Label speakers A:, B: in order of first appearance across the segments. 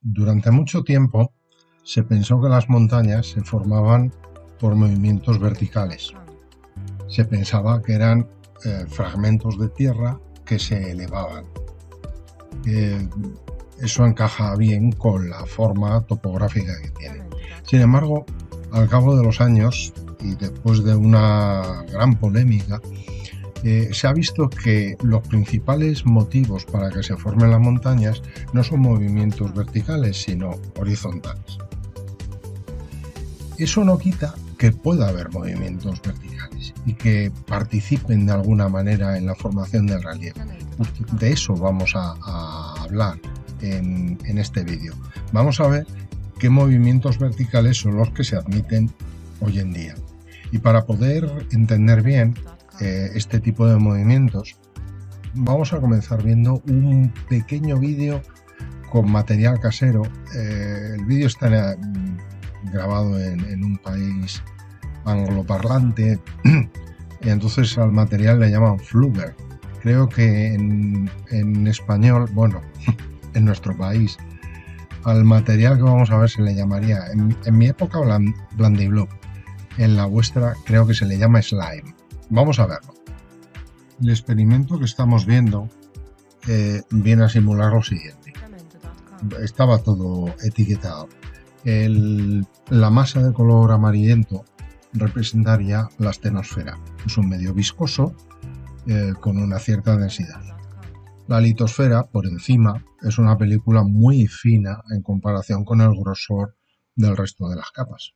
A: Durante mucho tiempo se pensó que las montañas se formaban por movimientos verticales. Se pensaba que eran fragmentos de tierra que se elevaban. Eso encaja bien con la forma topográfica que tiene. Sin embargo, al cabo de los años y después de una gran polémica, se ha visto que los principales motivos para que se formen las montañas no son movimientos verticales, sino horizontales. Eso no quita que pueda haber movimientos verticales y que participen de alguna manera en la formación del relieve. De eso vamos a hablar en este vídeo. Vamos a ver qué movimientos verticales son los que se admiten hoy en día. Y para poder entender bien este tipo de movimientos, vamos a comenzar viendo un pequeño vídeo con material casero. El vídeo está grabado en un país angloparlante y entonces al material le llaman Flubber. Creo que en español, bueno, en nuestro país, al material que vamos a ver se le llamaría, en mi época, Blandiblob. En la vuestra creo que se le llama slime. Vamos a verlo. El experimento que estamos viendo viene a simular lo siguiente. Estaba todo etiquetado. La masa de color amarillento representaría la astenosfera. Es un medio viscoso con una cierta densidad. La litosfera, por encima, es una película muy fina en comparación con el grosor del resto de las capas.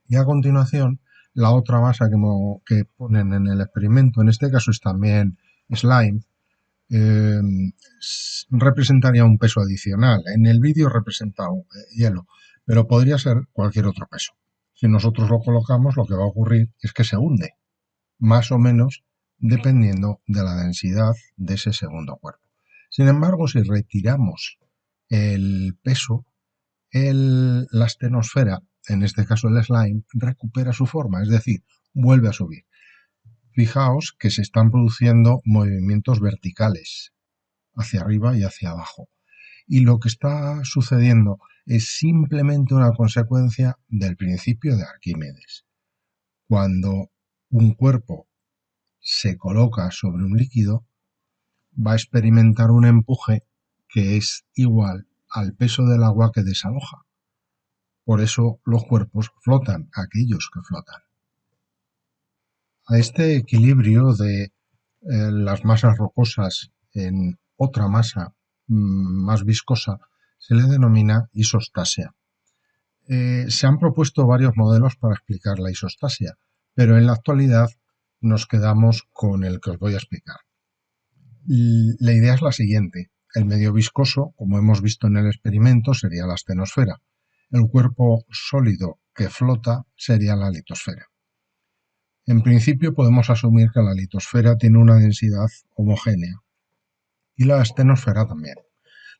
A: Y a continuación, la otra masa que ponen en el experimento, en este caso es también slime, representaría un peso adicional. En el vídeo representa hielo, pero podría ser cualquier otro peso. Si nosotros lo colocamos, lo que va a ocurrir es que se hunde, más o menos dependiendo de la densidad de ese segundo cuerpo. Sin embargo, si retiramos el peso, la astenosfera, en este caso el slime, recupera su forma, es decir, vuelve a subir. Fijaos que se están produciendo movimientos verticales hacia arriba y hacia abajo. Y lo que está sucediendo es simplemente una consecuencia del principio de Arquímedes. Cuando un cuerpo se coloca sobre un líquido, va a experimentar un empuje que es igual al peso del agua que desaloja. Por eso los cuerpos flotan, aquellos que flotan. A este equilibrio de las masas rocosas en otra masa más viscosa se le denomina isostasia. Se han propuesto varios modelos para explicar la isostasia, pero en la actualidad nos quedamos con el que os voy a explicar. La idea es la siguiente. El medio viscoso, como hemos visto en el experimento, sería la astenosfera. El cuerpo sólido que flota sería la litosfera. En principio podemos asumir que la litosfera tiene una densidad homogénea y la astenosfera también.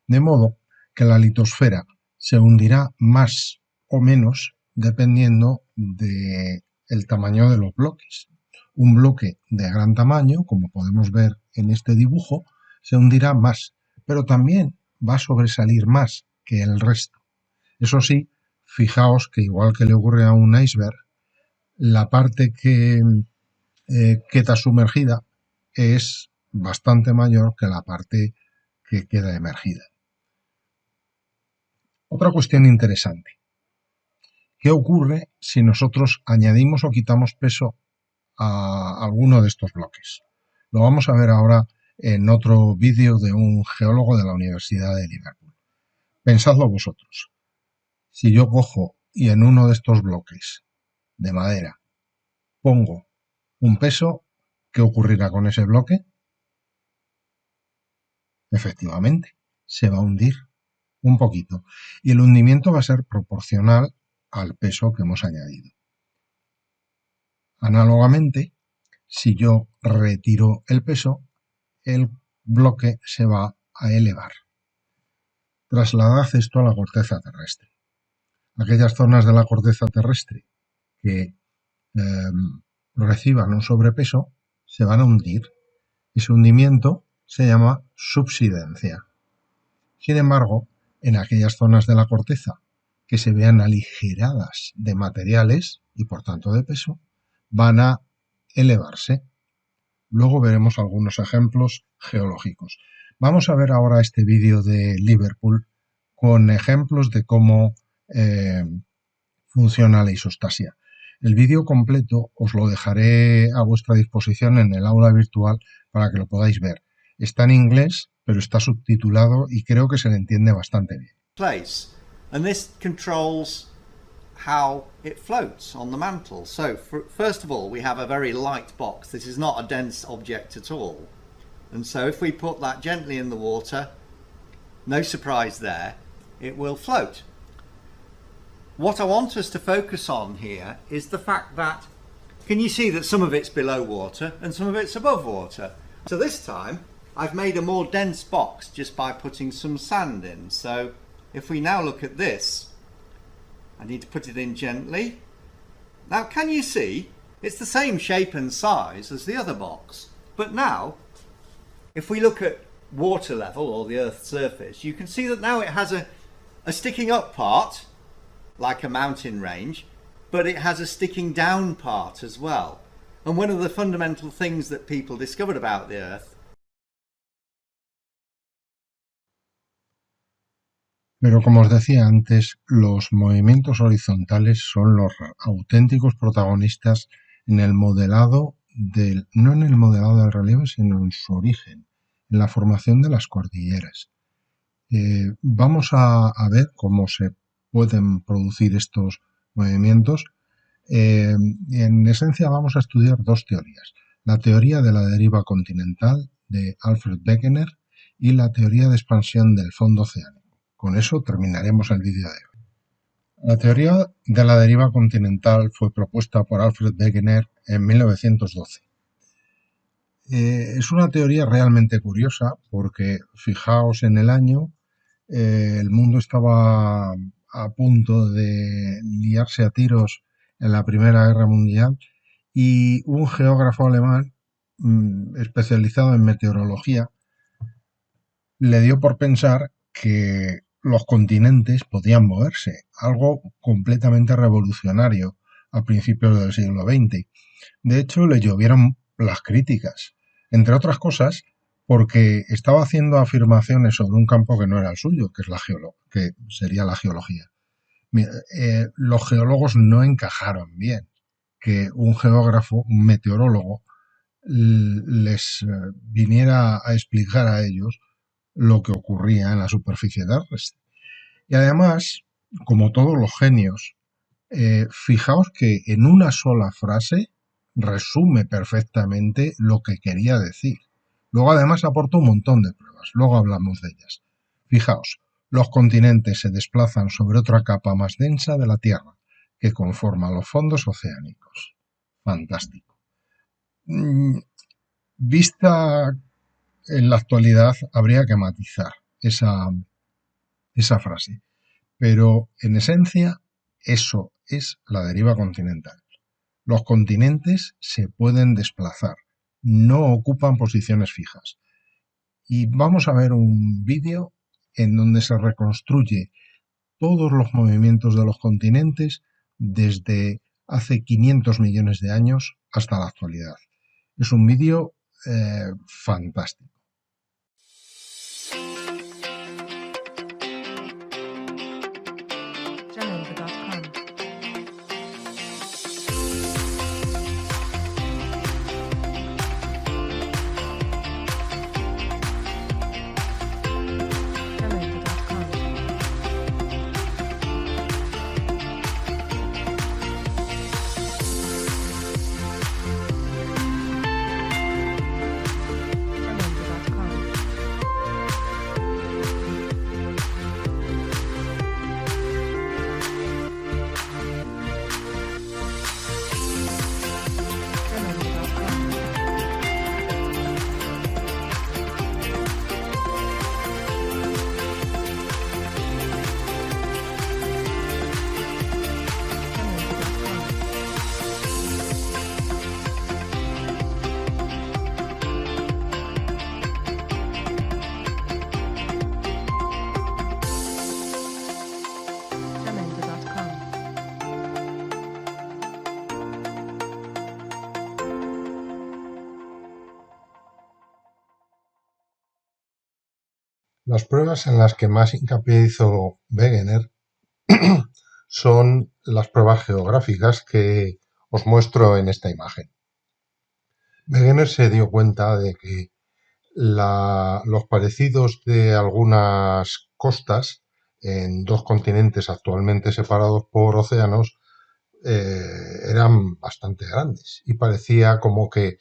A: De modo que la litosfera se hundirá más o menos dependiendo del tamaño de los bloques. Un bloque de gran tamaño, como podemos ver en este dibujo, se hundirá más, pero también va a sobresalir más que el resto. Eso sí, fijaos que igual que le ocurre a un iceberg, la parte que queda sumergida es bastante mayor que la parte que queda emergida. Otra cuestión interesante. ¿Qué ocurre si nosotros añadimos o quitamos peso a alguno de estos bloques? Lo vamos a ver ahora en otro vídeo de un geólogo de la Universidad de Liverpool. Pensadlo vosotros. Si yo cojo y en uno de estos bloques de madera pongo un peso, ¿qué ocurrirá con ese bloque? Efectivamente, se va a hundir un poquito y el hundimiento va a ser proporcional al peso que hemos añadido. Análogamente, si yo retiro el peso, el bloque se va a elevar. Trasladad esto a la corteza terrestre. Aquellas zonas de la corteza terrestre que reciban un sobrepeso se van a hundir. Ese hundimiento se llama subsidencia. Sin embargo, en aquellas zonas de la corteza que se vean aligeradas de materiales y por tanto de peso, van a elevarse. Luego veremos algunos ejemplos geológicos. Vamos a ver ahora este vídeo de Liverpool con ejemplos de cómo funciona la isostasia. El vídeo completo os lo dejaré a vuestra disposición en el aula virtual para que lo podáis ver. Está en inglés, pero está subtitulado y creo que se le entiende bastante bien.
B: Place, and this controls how it floats on the mantle. So first of all, we have a very light box. This is not a dense object at all. And so if we put that gently in the water, no surprise there, it will float. What I want us to focus on here is the fact that, can you see that some of it's below water and some of it's above water? So this time I've made a more dense box just by putting some sand in. So if we now look at this, I need to put it in gently. Now can you see it's the same shape and size as the other box, but now if we look at water level or the Earth's surface, you can see that now it has a sticking up part like a mountain range, but it has a sticking down part as well. And one of the fundamental things that people discovered about the Earth.
A: Pero como os decía antes, los movimientos horizontales son los auténticos protagonistas en el modelado no en el modelado del relieve, sino en su origen, en la formación de las cordilleras. Vamos a ver cómo se pueden producir estos movimientos. En esencia vamos a estudiar dos teorías: la teoría de la deriva continental de Alfred Wegener y la teoría de expansión del fondo oceánico. Con eso terminaremos el vídeo de hoy. La teoría de la deriva continental fue propuesta por Alfred Wegener en 1912. Es una teoría realmente curiosa porque, fijaos en el año, el mundo estaba a punto de liarse a tiros en la Primera Guerra Mundial y un geógrafo alemán especializado en meteorología le dio por pensar que los continentes podían moverse, algo completamente revolucionario a principios del siglo XX. De hecho, le llovieron las críticas, entre otras cosas porque estaba haciendo afirmaciones sobre un campo que no era el suyo, que sería la geología. Los geólogos no encajaron bien que un geógrafo, un meteorólogo, les viniera a explicar a ellos lo que ocurría en la superficie terrestre. Y además, como todos los genios, fijaos que en una sola frase resume perfectamente lo que quería decir. Luego además aporta un montón de pruebas, luego hablamos de ellas. Fijaos, los continentes se desplazan sobre otra capa más densa de la Tierra, que conforma los fondos oceánicos. Fantástico. Vista en la actualidad, habría que matizar esa frase. Pero, en esencia, eso es la deriva continental. Los continentes se pueden desplazar, no ocupan posiciones fijas. Y vamos a ver un vídeo en donde se reconstruye todos los movimientos de los continentes desde hace 500 millones de años hasta la actualidad. Es un vídeo fantástico. Las pruebas en las que más hincapié hizo Wegener son las pruebas geográficas que os muestro en esta imagen. Wegener se dio cuenta de que los parecidos de algunas costas en dos continentes actualmente separados por océanos eran bastante grandes y parecía como que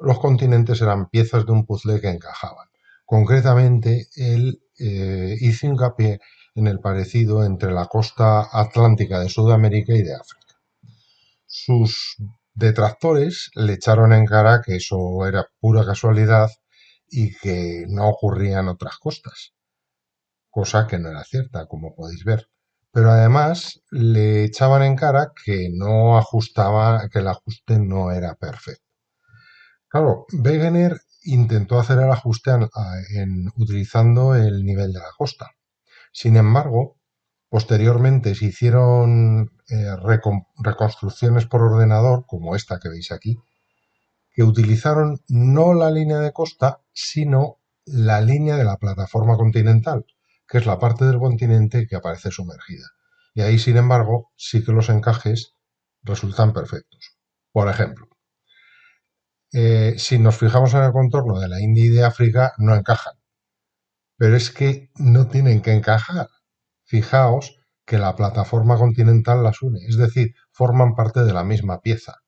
A: los continentes eran piezas de un puzzle que encajaban. Concretamente, él hizo hincapié en el parecido entre la costa atlántica de Sudamérica y de África. Sus detractores le echaron en cara que eso era pura casualidad y que no ocurría en otras costas, cosa que no era cierta, como podéis ver. Pero además le echaban en cara que no ajustaba, que el ajuste no era perfecto. Claro, Wegener intentó hacer el ajuste utilizando el nivel de la costa. Sin embargo, posteriormente se hicieron reconstrucciones por ordenador, como esta que veis aquí, que utilizaron no la línea de costa, sino la línea de la plataforma continental, que es la parte del continente que aparece sumergida. Y ahí, sin embargo, sí que los encajes resultan perfectos. Por ejemplo, si nos fijamos en el contorno de la India y de África, no encajan. Pero es que no tienen que encajar. Fijaos que la plataforma continental las une, es decir, forman parte de la misma pieza.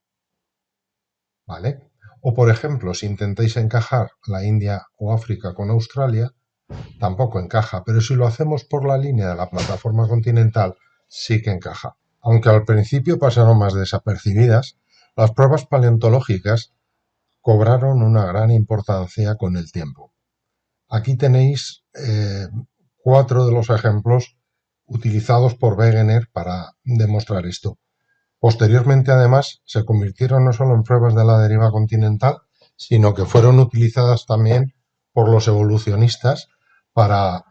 A: ¿Vale? O por ejemplo, si intentáis encajar la India o África con Australia, tampoco encaja, pero si lo hacemos por la línea de la plataforma continental, sí que encaja. Aunque al principio pasaron más desapercibidas, las pruebas paleontológicas cobraron una gran importancia con el tiempo. Aquí tenéis 4 de los ejemplos utilizados por Wegener para demostrar esto. Posteriormente, además, se convirtieron no solo en pruebas de la deriva continental, sino que fueron utilizadas también por los evolucionistas para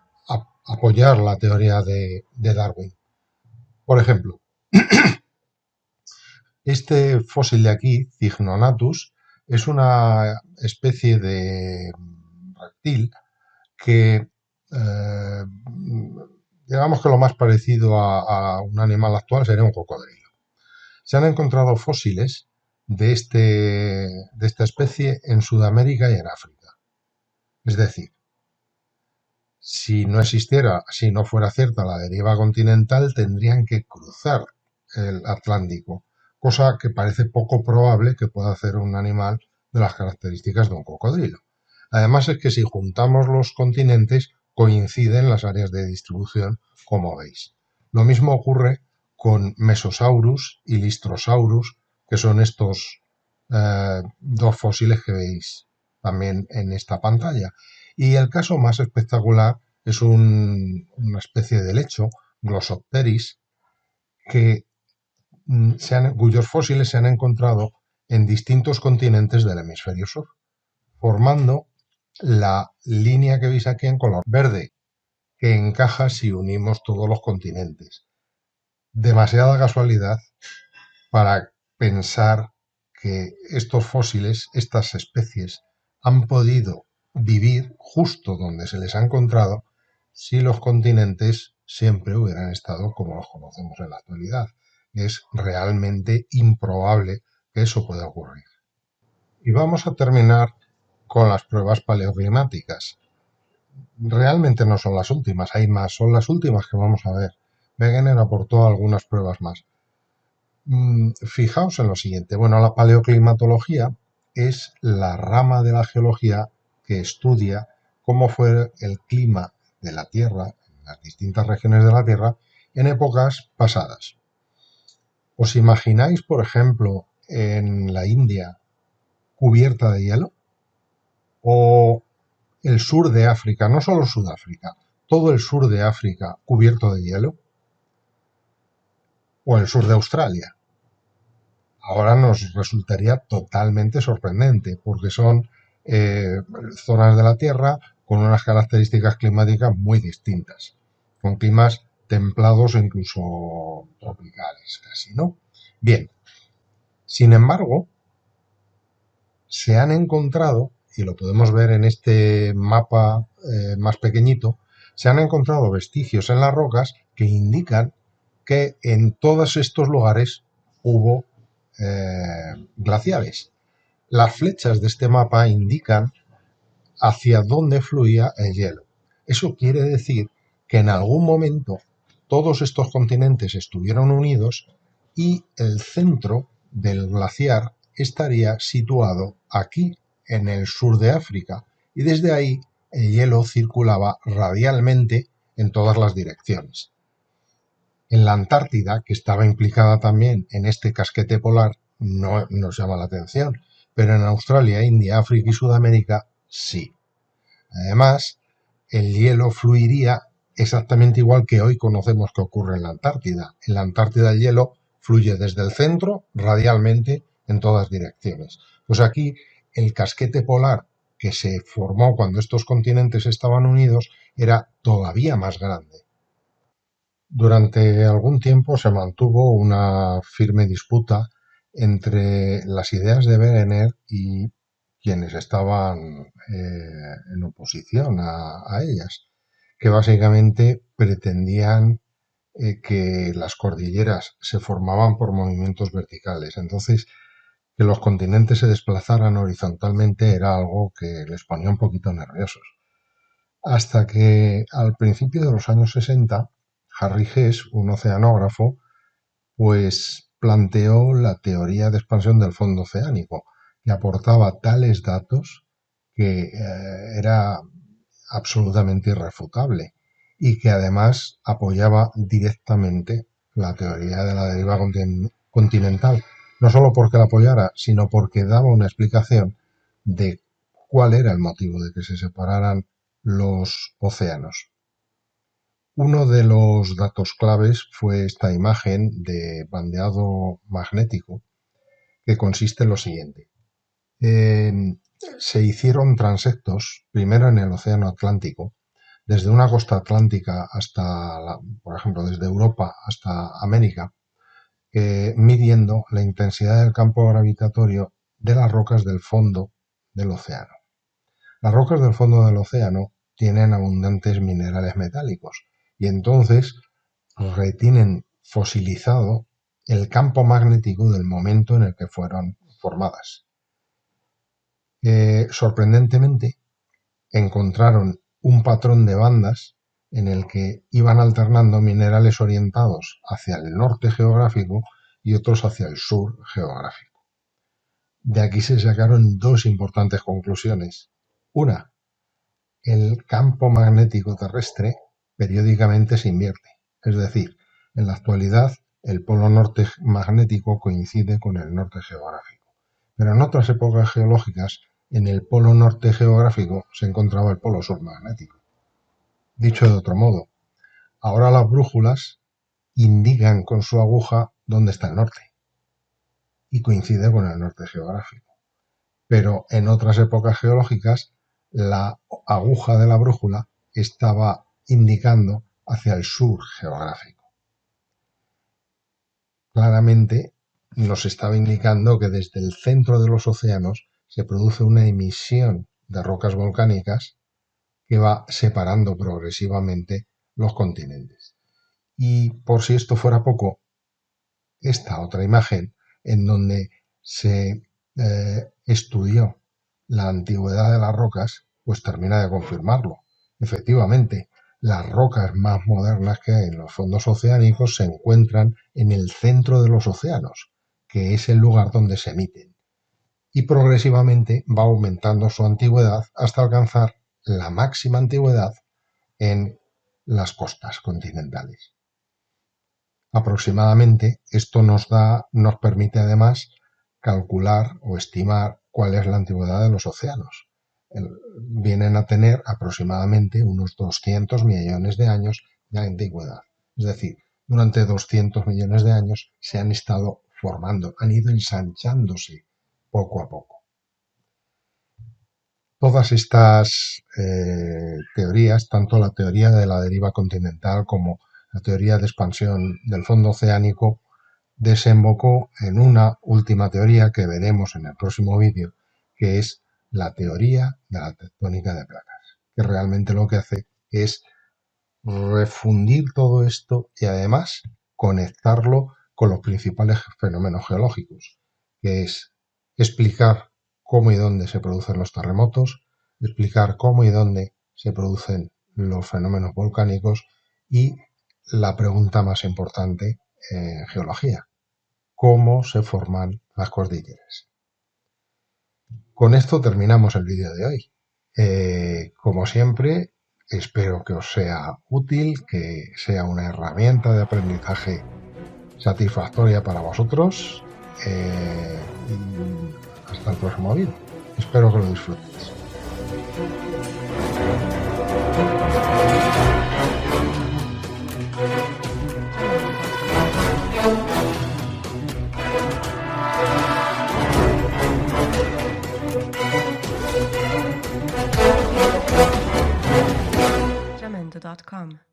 A: apoyar la teoría de Darwin. Por ejemplo, este fósil de aquí, Cygnonnatus, es una especie de reptil que digamos que lo más parecido a un animal actual sería un cocodrilo. Se han encontrado fósiles de esta especie en Sudamérica y en África. Es decir, si no fuera cierta la deriva continental, tendrían que cruzar el Atlántico, cosa que parece poco probable que pueda hacer un animal de las características de un cocodrilo. Además es que si juntamos los continentes, coinciden las áreas de distribución, como veis. Lo mismo ocurre con Mesosaurus y Lystrosaurus, que son estos dos fósiles que veis también en esta pantalla. Y el caso más espectacular es una especie de lecho, Glossopteris, cuyos fósiles se han encontrado en distintos continentes del hemisferio sur, formando la línea que veis aquí en color verde, que encaja si unimos todos los continentes. Demasiada casualidad para pensar que estos fósiles, estas especies, han podido vivir justo donde se les ha encontrado si los continentes siempre hubieran estado como los conocemos en la actualidad. Es realmente improbable que eso pueda ocurrir. Y vamos a terminar con las pruebas paleoclimáticas. Realmente no son las últimas, hay más, son las últimas que vamos a ver. Wegener aportó algunas pruebas más. Fijaos en lo siguiente. Bueno, la paleoclimatología es la rama de la geología que estudia cómo fue el clima de la Tierra, en las distintas regiones de la Tierra, en épocas pasadas. ¿Os imagináis, por ejemplo, en la India cubierta de hielo? ¿O el sur de África, no solo Sudáfrica, todo el sur de África cubierto de hielo? ¿O el sur de Australia? Ahora nos resultaría totalmente sorprendente, porque son zonas de la Tierra con unas características climáticas muy distintas, con climas templados e incluso tropicales, casi, ¿no? Bien, sin embargo, se han encontrado, y lo podemos ver en este mapa más pequeñito, Se han encontrado vestigios en las rocas que indican que en todos estos lugares hubo glaciares. Las flechas de este mapa indican hacia dónde fluía el hielo. Eso quiere decir que en algún momento todos estos continentes estuvieron unidos y el centro del glaciar estaría situado aquí, en el sur de África, y desde ahí el hielo circulaba radialmente en todas las direcciones. En la Antártida, que estaba implicada también en este casquete polar, no nos llama la atención, pero en Australia, India, África y Sudamérica sí. Además, el hielo fluiría exactamente igual que hoy conocemos que ocurre en la Antártida. En la Antártida el hielo fluye desde el centro radialmente en todas direcciones. Pues aquí el casquete polar que se formó cuando estos continentes estaban unidos era todavía más grande. Durante algún tiempo se mantuvo una firme disputa entre las ideas de Wegener y quienes estaban en oposición a ellas, que básicamente pretendían que las cordilleras se formaban por movimientos verticales. Entonces, que los continentes se desplazaran horizontalmente era algo que les ponía un poquito nerviosos. Hasta que al principio de los años 60, Harry Hess, un oceanógrafo, pues planteó la teoría de expansión del fondo oceánico, que aportaba tales datos que era absolutamente irrefutable y que además apoyaba directamente la teoría de la deriva continental, no solo porque la apoyara, sino porque daba una explicación de cuál era el motivo de que se separaran los océanos. Uno de los datos claves fue esta imagen de bandeado magnético, que consiste en lo siguiente. Se hicieron transectos, primero en el Océano Atlántico, desde una costa atlántica hasta, por ejemplo, desde Europa hasta América, midiendo la intensidad del campo gravitatorio de las rocas del fondo del océano. Las rocas del fondo del océano tienen abundantes minerales metálicos y entonces retienen fosilizado el campo magnético del momento en el que fueron formadas. Sorprendentemente, encontraron un patrón de bandas en el que iban alternando minerales orientados hacia el norte geográfico y otros hacia el sur geográfico. De aquí se sacaron dos importantes conclusiones. Una, el campo magnético terrestre periódicamente se invierte. Es decir, en la actualidad el polo norte magnético coincide con el norte geográfico. Pero en otras épocas geológicas, en el polo norte geográfico se encontraba el polo sur magnético. Dicho de otro modo, ahora las brújulas indican con su aguja dónde está el norte y coincide con el norte geográfico. Pero en otras épocas geológicas la aguja de la brújula estaba indicando hacia el sur geográfico. Claramente nos estaba indicando que desde el centro de los océanos se produce una emisión de rocas volcánicas que va separando progresivamente los continentes. Y por si esto fuera poco, esta otra imagen en donde se estudió la antigüedad de las rocas, pues termina de confirmarlo. Efectivamente, las rocas más modernas que hay en los fondos oceánicos se encuentran en el centro de los océanos, que es el lugar donde se emiten. Y progresivamente va aumentando su antigüedad hasta alcanzar la máxima antigüedad en las costas continentales. Aproximadamente, esto nos permite además calcular o estimar cuál es la antigüedad de los océanos. Vienen a tener aproximadamente unos 200 millones de años de antigüedad. Es decir, durante 200 millones de años se han estado formando, han ido ensanchándose poco a poco. Todas estas teorías, tanto la teoría de la deriva continental como la teoría de expansión del fondo oceánico, desembocó en una última teoría que veremos en el próximo vídeo, que es la teoría de la tectónica de placas, que realmente lo que hace es refundir todo esto y además conectarlo con los principales fenómenos geológicos, que es explicar cómo y dónde se producen los terremotos, explicar cómo y dónde se producen los fenómenos volcánicos y la pregunta más importante en geología, cómo se forman las cordilleras. Con esto terminamos el vídeo de hoy. Como siempre, espero que os sea útil, que sea una herramienta de aprendizaje satisfactoria para vosotros. Y hasta el próximo vídeo. Espero que lo disfrutéis.
C: Jamendo.com